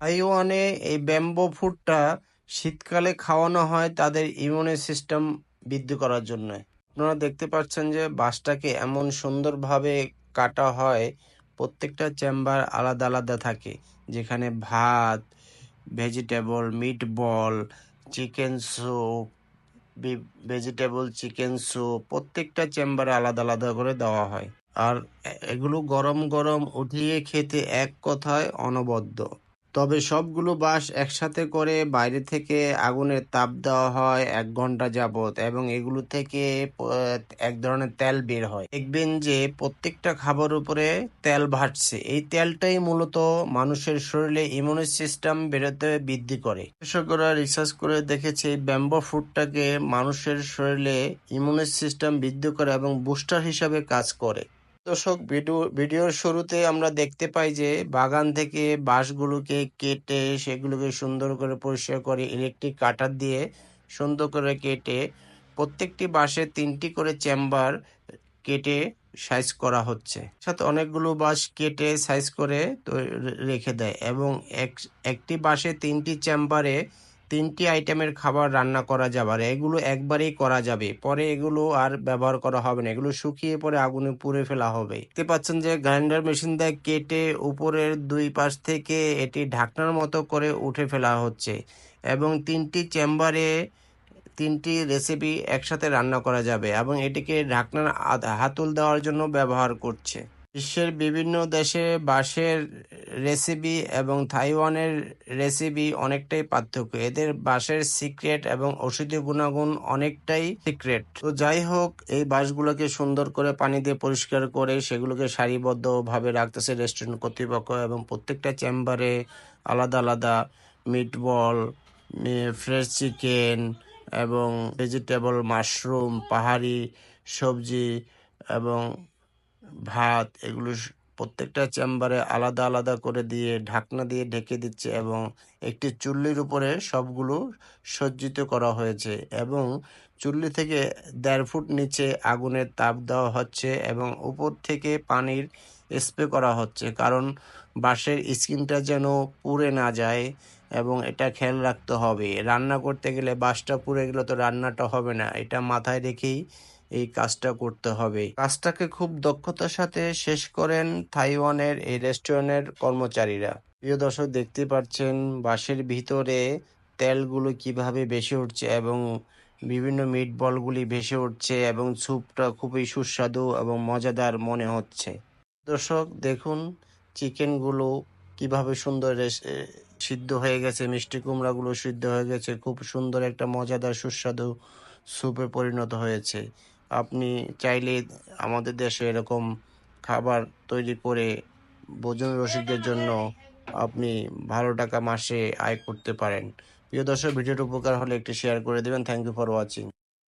তাইওয়ানে এই ব্যাম্বো ফুডটা শীতকালে খাওয়ানো হয় তাদের ইমিউনি সিস্টেম বৃদ্ধি করার জন্য। আপনারা দেখতে পাচ্ছেন যে বাঁশটাকে এমন সুন্দরভাবে কাটা হয়, প্রত্যেকটা চেম্বার আলাদা আলাদা থাকে, যেখানে ভাত, ভেজিটেবল, মিট বল, chicken soup, vegetable chicken soup প্রত্যেকটা চেম্বারে আলাদা আলাদা করে দেওয়া হয়। আর এগুলো গরম গরম উঠিয়ে খেতে এক কথায় অনবদ্য। তবে সবগুলো বাঁশ একসাথে করে বাইরে থেকে আগুনের তাপ দেওয়া হয় 1 ঘন্টা যাবত, এবং এগুলো থেকে এক ধরনের তেল বের হয়। দেখবেন যে প্রত্যেকটা খাবার উপরে তেল ভাসছে, এই তেলটাই মূলত মানুষের শরীরে ইমিউনি সিস্টেম বেরোতে বৃদ্ধি করে। বিশেষজ্ঞরা রিসার্চ করে দেখেছে এই ব্যাম্বো ফুডটাকে মানুষের শরীরে ইমিউনি সিস্টেম বৃদ্ধি করে এবং বুস্টার হিসাবে কাজ করে। দর্শক, ভিডিওর শুরুতে আমরা দেখতে পাই যে বাগান থেকে বাঁশগুলোকে কেটে সেগুলোকে সুন্দর করে পরিষ্কার করে ইলেকট্রিক কাটার দিয়ে সুন্দর করে কেটে প্রত্যেকটি বাঁশে 3টি করে চেম্বার কেটে সাইজ করা হচ্ছে। সাথে অনেকগুলো বাঁশ কেটে সাইজ করে রেখে দেয়, এবং একটি বাঁশে 3টি চেম্বারে 3টি আইটেমের খাবার রান্না করা যাবে। আর এগুলো একবারেই করা যাবে, পরে এগুলো আর ব্যবহার করা হবে না, এগুলো শুকিয়ে পরে আগুনে পুড়ে ফেলা হবে। দেখতে পাচ্ছেন যে গ্রাইন্ডার মেশিন দিয়ে কেটে উপরের 2 পাশ থেকে এটি ঢাকনার মতো করে উঠে ফেলা হচ্ছে, এবং 3টি চেম্বারে 3টি রেসিপি একসাথে রান্না করা যাবে, এবং এটিকে ঢাকনার হাতল দেওয়ার জন্য ব্যবহার করছে। বিশ্বের বিভিন্ন দেশে বাঁশের রেসিপি এবং তাইওয়ানের রেসিপি অনেকটাই পার্থক্য। এদের বাঁশের সিক্রেট এবং ঔষধীয় গুণাগুণ অনেকটাই সিক্রেট। তো যাই হোক, এই বাঁশগুলোকে সুন্দর করে পানি দিয়ে পরিষ্কার করে সেগুলোকে সারিবদ্ধভাবে রাখতেছে রেস্টুরেন্ট কর্তৃপক্ষ, এবং প্রত্যেকটা চেম্বারে আলাদা আলাদা মিট বল, ফ্রেশ চিকেন এবং ভেজিটেবল, মাশরুম, পাহাড়ি সবজি এবং ভাত, এগুলো প্রত্যেকটা চেম্বারে আলাদা আলাদা করে দিয়ে ঢাকনা দিয়ে ঢেকে দিচ্ছে, এবং একটি চুল্লির উপরে সবগুলো সজ্জিত করা হয়েছে, এবং চুল্লি থেকে 1.5 ফুট নিচে আগুনের তাপ দেওয়া হচ্ছে, এবং উপর থেকে পানির স্প্রে করা হচ্ছে, কারণ বাঁশের স্কিনটা যেন পুড়ে না যায়, এবং এটা খেয়াল রাখতে হবে। রান্না করতে গেলে বাঁশটা পুড়ে গেলে তো রান্নাটা হবে না, এটা মাথায় রেখেই এই কাজটা করতে হবে। কাজটাকে খুব দক্ষতার সাথে শেষ করেন তাইওয়ানের এই রেস্টুরেন্টের কর্মচারীরা। প্রিয় দর্শক, দেখতে পাচ্ছেন বাঁশের ভিতরে তেলগুলো কিভাবে ভেসে উঠছে, এবং বিভিন্ন মিট বলগুলি ভেসে উঠছে, এবং স্যুপটা খুবই সুস্বাদু এবং মজাদার মনে হচ্ছে। দর্শক দেখুন, চিকেনগুলো কিভাবে সুন্দর সিদ্ধ হয়ে গেছে, মিষ্টি কুমড়াগুলো সিদ্ধ হয়ে গেছে, খুব সুন্দর একটা মজাদার সুস্বাদু স্যুপে পরিণত হয়েছে। আপনি চাইলে আমাদের দেশে এরকম খাবার তৈরি করে ভোজন রসিকদের জন্য আপনি ভালো টাকা মাসে আয় করতে পারেন। প্রিয় দর্শক, ভিডিওটি উপকার হলে একটি শেয়ার করে দেবেন। Thank you for watching.